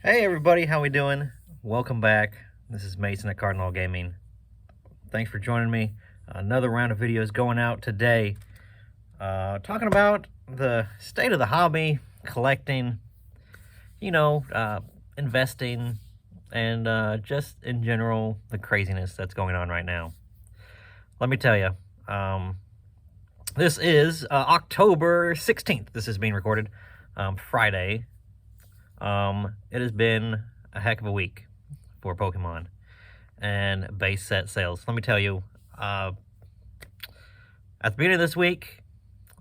Hey everybody, how we doing? Welcome back. This is Mason at Cardinal Gaming. Thanks for joining me. Another round of videos going out today. Talking about the state of the hobby, collecting, investing, and just in general, the craziness that's going on right now. Let me tell you, this is October 16th. This is being recorded Friday. It has been a heck of a week for Pokemon and base set sales. Let me tell you, at the beginning of this week,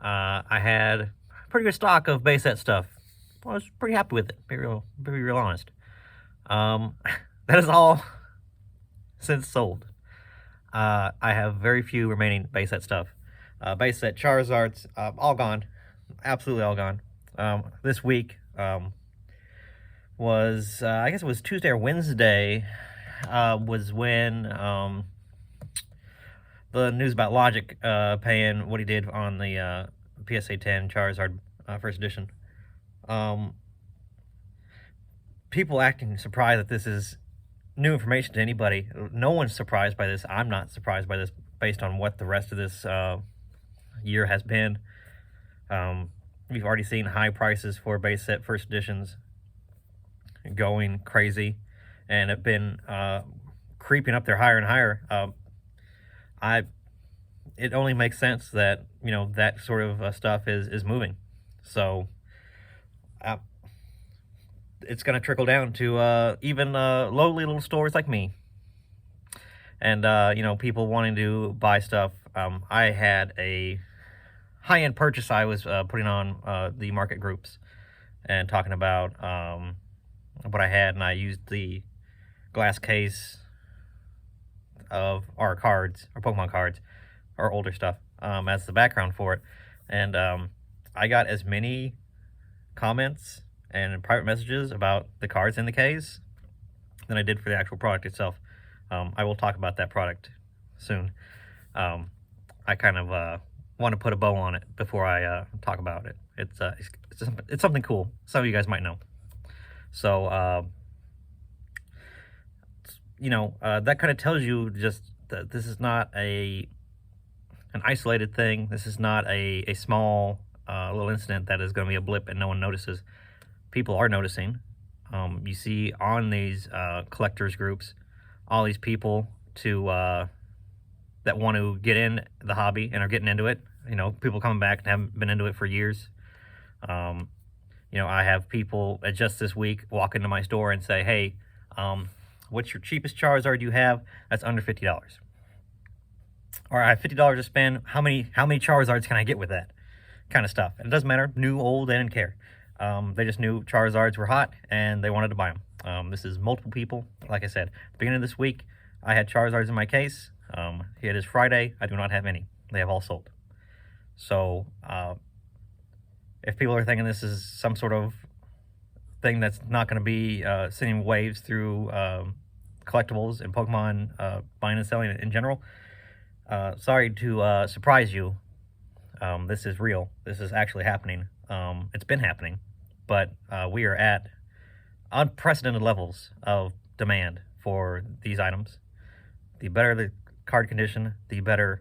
I had a pretty good stock of base set stuff. I was pretty happy with it, be real honest. That is all since sold. I have very few remaining base set stuff. Base set Charizards, all gone, absolutely all gone. This week, was I guess it was Tuesday or Wednesday, was when the news about Logic paying what he did on the PSA 10 Charizard first edition. People acting surprised that this is new information to anybody. No one's surprised by this. I'm not surprised by this based on what the rest of this year has been. We've already seen high prices for base set first editions going crazy, and have been creeping up there higher and higher. It only makes sense that that sort of stuff is moving. So it's going to trickle down to even lowly little stores like me, and people wanting to buy stuff. I had a high-end purchase I was putting on the market groups and talking about what I had, and I used the glass case of our cards, our Pokemon cards, our older stuff, as the background for it. And I got as many comments and private messages about the cards in the case than I did for the actual product itself. I will talk about that product soon. I kind of want to put a bow on it before I talk about it. It's something cool. Some of you guys might know. So, that kind of tells you just that this is not an isolated thing. This is not a small little incident that is going to be a blip and no one notices. People are noticing. You see on these collectors groups, all these people that want to get in the hobby and are getting into it. People coming back and haven't been into it for years. I have people just this week walk into my store and say, hey, what's your cheapest Charizard you have that's under $50? Or I have $50 to spend. How many Charizards can I get with that? Kind of stuff. And it doesn't matter, new, old, they didn't care. They just knew Charizards were hot and they wanted to buy them. This is multiple people. Like I said, at the beginning of this week, I had Charizards in my case. It is Friday. I do not have any. They have all sold. So, if people are thinking this is some sort of thing that's not going to be sending waves through collectibles and Pokemon buying and selling in general, sorry to surprise you. This is real. This is actually happening. It's been happening, but we are at unprecedented levels of demand for these items. The better the card condition, the better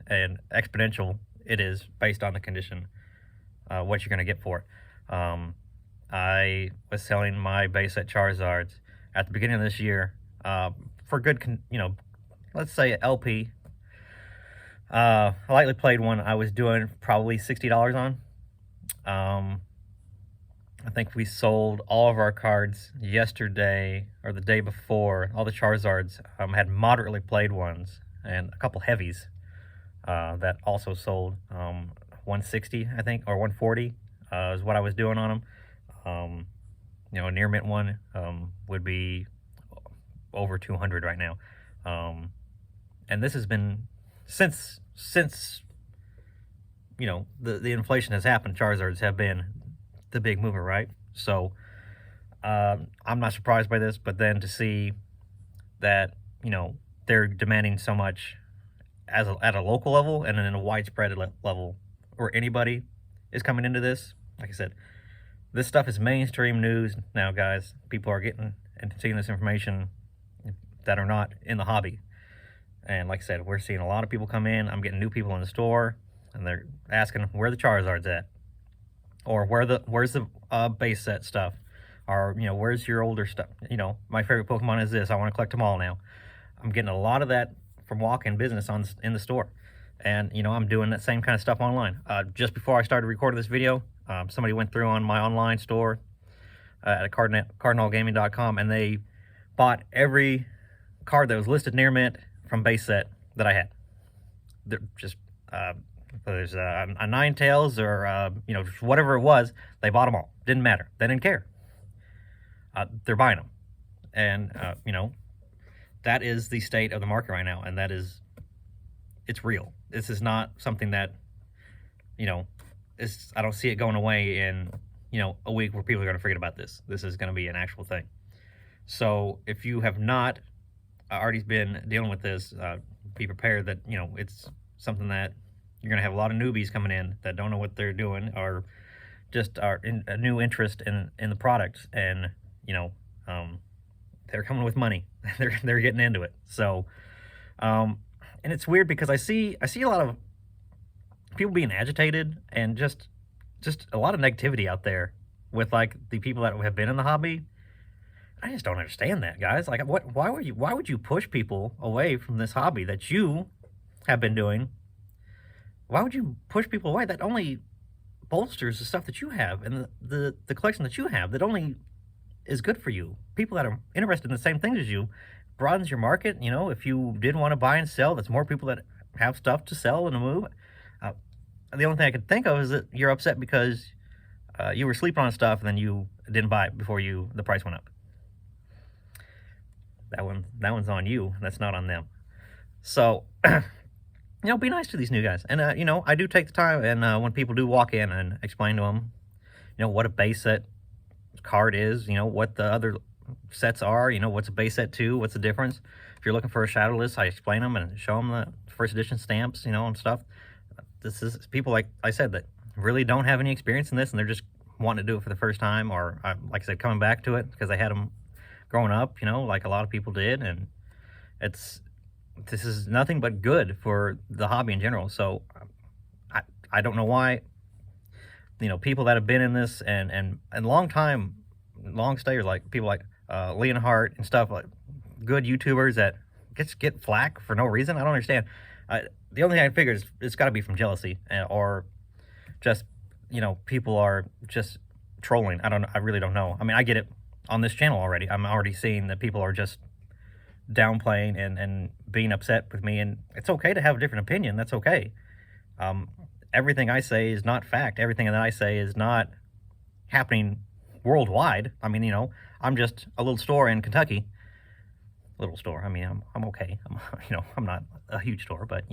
and exponential it is based on the condition, what you're going to get for it. I was selling my base set Charizards at the beginning of this year for good, let's say LP. A lightly played one I was doing probably $60 on. I think we sold all of our cards yesterday or the day before. All the Charizards had moderately played ones and a couple heavies that also sold. 160, I think, or 140 is what I was doing on them. A near mint one would be over 200 right now. And this has been since the inflation has happened. Charizards have been the big mover, right? So I'm not surprised by this, but then to see that they're demanding so much at a local level and then in a widespread level, where anybody is coming into this, like I said, This stuff is mainstream news now, guys. People are getting and seeing this information that are not in the hobby. And like I said, we're seeing a lot of people come in. I'm getting new people in the store, and they're asking where the Charizard's at, or where's the base set stuff, or where's your older stuff. My favorite Pokemon is this. I want to collect them all now. I'm getting a lot of that from walk-in business in the store, and I'm doing that same kind of stuff online. Just before I started recording this video, somebody went through on my online store at cardinalgaming.com, and they bought every card that was listed near mint from base set that I had. They're just there's a Ninetales or just whatever it was, they bought them all. Didn't matter. They didn't care. They're buying them, and that is the state of the market right now, and it's real. This is not something that I don't see it going away in a week where people are going to forget about this. This is going to be an actual thing. So if you have not already been dealing with this, be prepared that it's something that you're going to have a lot of newbies coming in that don't know what they're doing, or just are in a new interest in the product, and they're coming with money. they're getting into it. So and it's weird because I see a lot of people being agitated, and just a lot of negativity out there with like the people that have been in the hobby. I just don't understand that, guys. Like, why would you push people away from this hobby that you have been doing? Why would you push people away? That only bolsters the stuff that you have, and the collection that you have, that only is good for you. People that are interested in the same things as you, broadens your market. If you did want to buy and sell, that's more people that have stuff to sell and to move. The only thing I could think of is that you're upset because you were sleeping on stuff and then you didn't buy it before the price went up. That one's on you. That's not on them. So, be nice to these new guys. And I do take the time, and when people do walk in, and explain to them, what a base set card is, what the other sets are, what's a base set 2, what's the difference. If you're looking for a shadowless, I explain them and show them the first edition stamps, and stuff. This is people, like I said, that really don't have any experience in this, and they're just wanting to do it for the first time, or like I said, coming back to it because they had them growing up, like a lot of people did. And this is nothing but good for the hobby in general. So I don't know why people that have been in this and long stayers, like people like Leonhardt and stuff, like good YouTubers that get flack for no reason. I don't understand. The only thing I figure is it's got to be from jealousy, or just people are just trolling. I really don't know. I mean, I get it on this channel already. I'm already seeing that people are just downplaying and being upset with me, and it's okay to have a different opinion. That's okay. Everything I say is not fact. Everything that I say is not happening worldwide. I mean, I'm just a little store in Kentucky. Little store. I mean, I'm okay. I'm not a huge store, but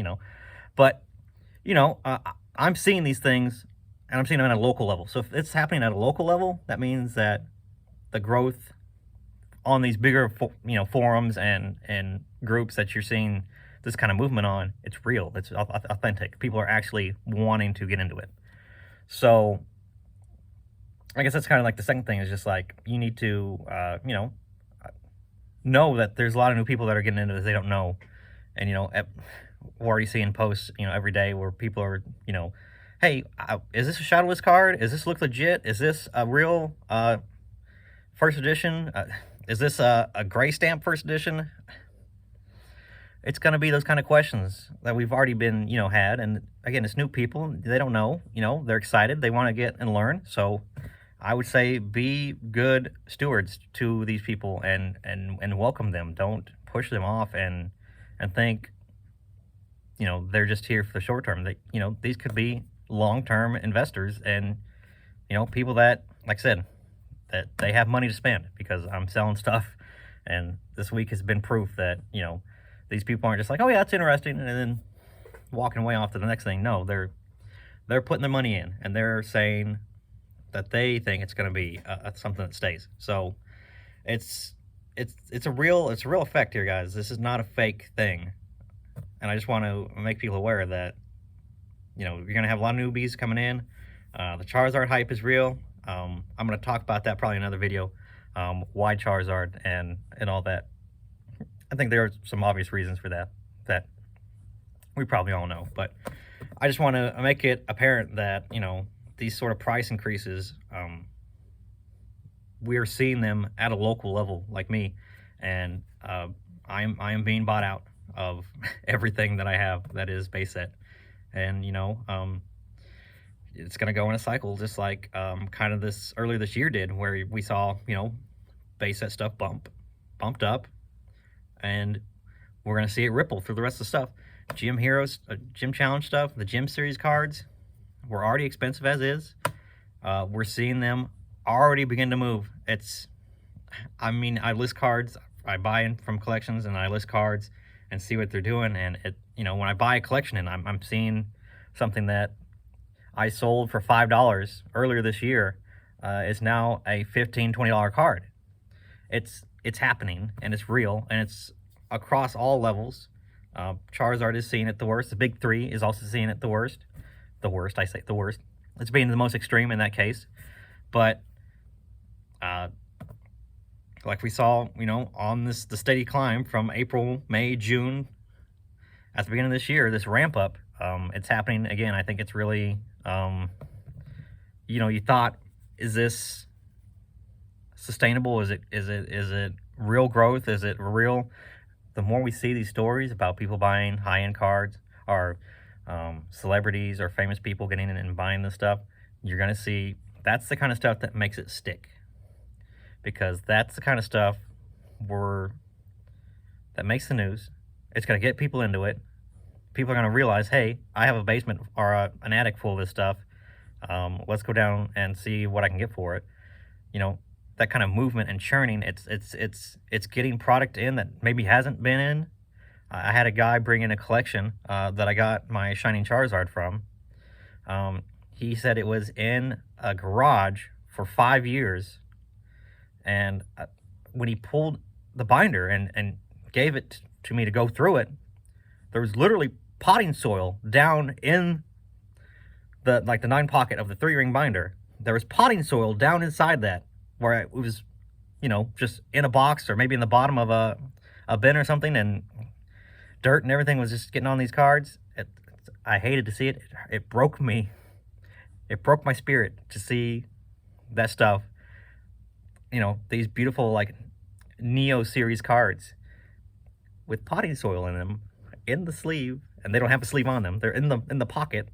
I'm seeing these things, and I'm seeing them at a local level. So if it's happening at a local level, that means that the growth on these bigger forums and groups that you're seeing this kind of movement on, it's real, it's authentic. People are actually wanting to get into it. So I guess that's kind of like the second thing, is just like you need to know that there's a lot of new people that are getting into this. They don't know. And we're already seeing posts every day where people are hey, is this a shadowless card? Does this look legit? Is this a real first edition? Is this a gray stamp first edition? It's going to be those kind of questions that we've already been, had. And again, it's new people. They don't know, they're excited. They want to get and learn. So I would say be good stewards to these people and welcome them. Don't push them off and think, they're just here for the short term. They, these could be long-term investors, and, people that, like I said, that they have money to spend, because I'm selling stuff. And this week has been proof that, these people aren't just like, oh yeah, that's interesting, and then walking away off to the next thing. No, they're putting their money in, and they're saying that they think it's going to be something that stays. So it's a real effect here, guys. This is not a fake thing. And I just want to make people aware that, you're going to have a lot of newbies coming in. The Charizard hype is real. I'm going to talk about that probably in another video. Why Charizard and all that. I think there are some obvious reasons for that we probably all know, but I just want to make it apparent that, you know, these sort of price increases, we're seeing them at a local level, like me, and I am being bought out of everything that I have that is base set, and you know, it's gonna go in a cycle, just like kind of this earlier this year did, where we saw, you know, base set stuff bumped up, and we're gonna see it ripple through the rest of the stuff. Gym Heroes, Gym Challenge stuff, the Gym Series cards were already expensive as is. We're seeing them already begin to move. I mean, I list cards, I buy in from collections, and I list cards and see what they're doing. And it, you know, when I buy a collection and I'm seeing something that I sold for $5 earlier this year, is now a $15-$20 card. It's happening, and it's real, and it's across all levels. Charizard is seeing it the worst. The big three is also seeing it the worst. I say the worst. It's being the most extreme in that case. But like we saw, you know, on the steady climb from April, May, June, at the beginning of this year, this ramp up, it's happening again. I think it's really, you know, you thought, is this sustainable? Is it real growth? Is it real? The more we see these stories about people buying high-end cards, or celebrities or famous people getting in and buying this stuff, you're going to see that's the kind of stuff that makes it stick. Because that's the kind of stuff that makes the news. It's going to get people into it. People are going to realize, hey, I have a basement or an attic full of this stuff. Let's go down and see what I can get for it. You know, that kind of movement and churning, it's getting product in that maybe hasn't been in. I had a guy bring in a collection that I got my Shining Charizard from. He said it was in a garage for 5 years, and when he pulled the binder and gave it to me to go through it, there was literally potting soil down in the 9 pocket of the 3-ring binder. There was potting soil down inside that, where it was, you know, just in a box or maybe in the bottom of a bin or something, and dirt and everything was just getting on these cards. I hated to see it. It broke me. It broke my spirit to see that stuff. You know, these beautiful like Neo series cards with potting soil in them, in the sleeve, and they don't have a sleeve on them. They're in the pocket.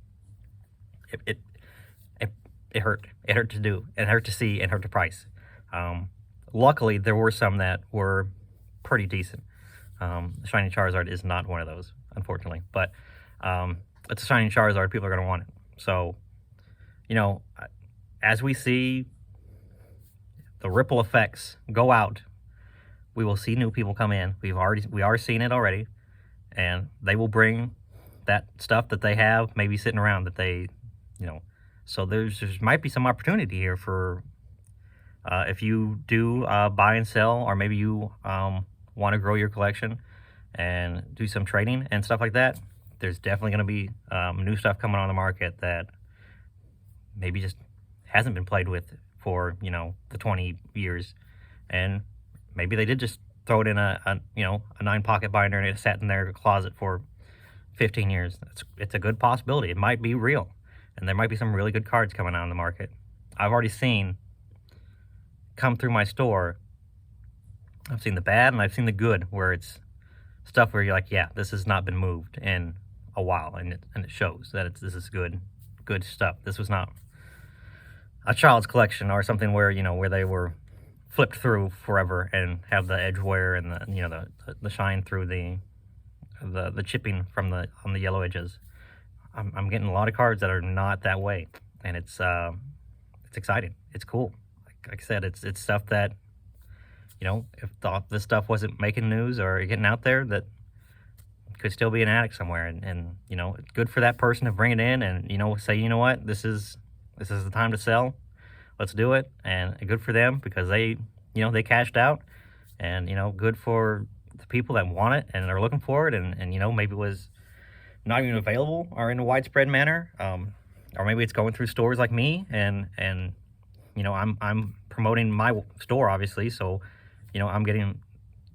It hurt. It hurt to do. It hurt to see. It hurt to price. Luckily, there were some that were pretty decent. Shiny Charizard is not one of those, unfortunately. But it's a Shiny Charizard. People are going to want it. So, you know, as we see the ripple effects go out, we will see new people come in. We are seeing it already, and they will bring that stuff that they have maybe sitting around that they, you know. So there might be some opportunity here for if you do buy and sell, or maybe you want to grow your collection and do some trading and stuff like that. There's definitely going to be new stuff coming on the market that maybe just hasn't been played with for, you know, the 20 years, and maybe they did just throw it in a 9-pocket binder and it sat in their closet for 15 years. It's a good possibility. It might be real, and there might be some really good cards coming out on the market. I've already seen come through my store. I've seen the bad and I've seen the good, where it's stuff where you're like, yeah, this has not been moved in a while, and it shows that this is good stuff. This was not a child's collection or something where, you know, where they were flipped through forever and have the edge wear and the, you know, the shine through the chipping from on the yellow edges. I'm getting a lot of cards that are not that way, and it's exciting. It's cool. Like I said, it's stuff that, you know, if this stuff wasn't making news or getting out there, that could still be an attic somewhere, and you know, it's good for that person to bring it in and, you know, say, you know what, this is the time to sell. Let's do it. And good for them, because they, you know, they cashed out, and, you know, good for the people that want it and are looking for it, and you know, maybe it was not even available or in a widespread manner, or maybe it's going through stores like me, and you know, I'm promoting my store, obviously, so, you know, I'm getting,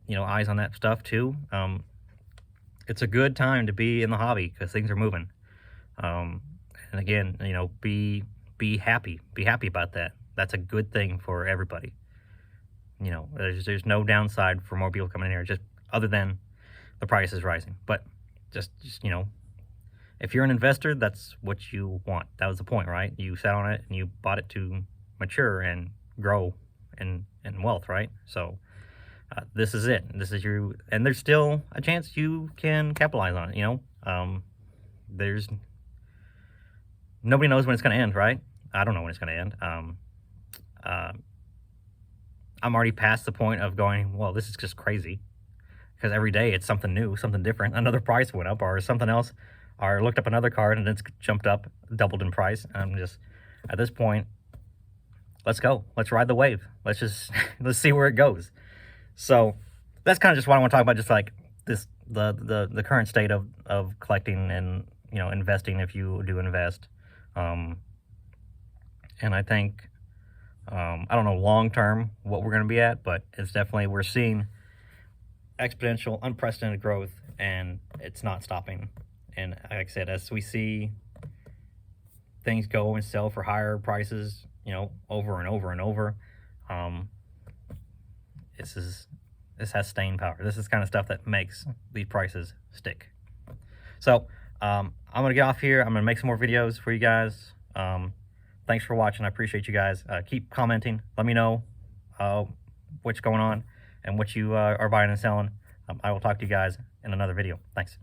you know, eyes on that stuff too. It's a good time to be in the hobby because things are moving. And again, you know, be happy about that. That's a good thing for everybody. You know, there's no downside for more people coming in here, just other than the price is rising. But just you know, if you're an investor, that's what you want. That was the point, right? You sat on it and you bought it to mature and grow in wealth, right? So this is it. This is your, and there's still a chance you can capitalize on it. You know, there's nobody knows when it's going to end, right? I don't know when it's going to end. I'm already past the point of going, well, this is just crazy, because every day it's something new, something different. Another price went up or something else, or looked up another card and it's jumped up, doubled in price. I'm just, at this point, let's go. Let's ride the wave. Let's just, let's see where it goes. So that's kind of just what I want to talk about, just like this, the current state of collecting and, you know, investing if you do invest. And I think, I don't know long term what we're going to be at, but it's definitely, we're seeing exponential, unprecedented growth, and it's not stopping. And like I said, as we see things go and sell for higher prices, you know, over and over and over, this has staying power. This is kind of stuff that makes these prices stick. So I'm gonna get off here. I'm gonna make some more videos for you guys. Thanks for watching. I appreciate you guys. Keep commenting. Let me know what's going on and what you are buying and selling. I will talk to you guys in another video. Thanks.